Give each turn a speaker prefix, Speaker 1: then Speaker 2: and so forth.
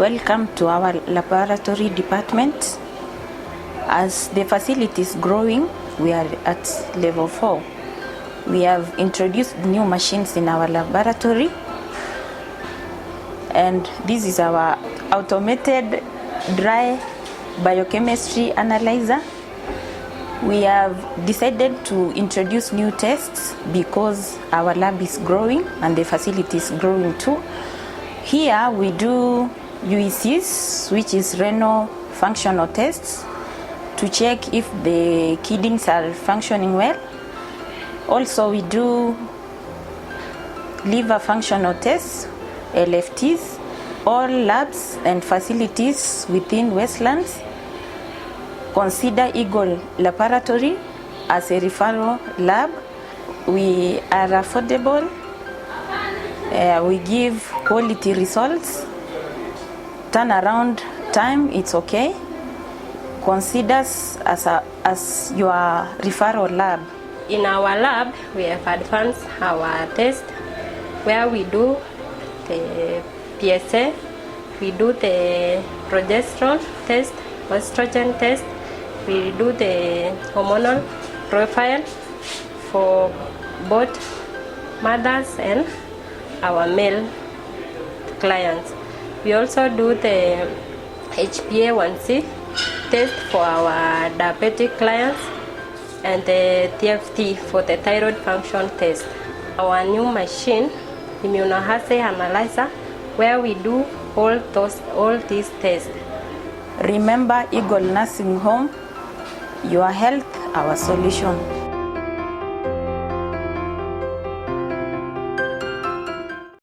Speaker 1: Welcome to our laboratory department. As the facility is growing, we are at level 4. We have introduced new machines in our laboratory, and this is our automated dry biochemistry analyzer. We have decided to introduce new tests because our lab is growing and the facility is growing too. Here we do UECs, which is renal functional tests, to check if the kidneys are functioning well. Also we do liver functional tests, LFTs. All labs and facilities within Westlands consider Eagle Laboratory as a referral lab. We are affordable. We give quality results. Turnaround time, it's okay. Consider us as your referral lab.
Speaker 2: In our lab, we have advanced our test where we do the PSA, we do the progesterone test, estrogen test, we do the hormonal profile for both mothers and our male clients. We also do the HbA1c test for our diabetic clients and the TFT for the thyroid function test. Our new machine, immunoassay analyzer, where we do all these tests.
Speaker 1: Remember Eagle Nursing Home, your health, our solution.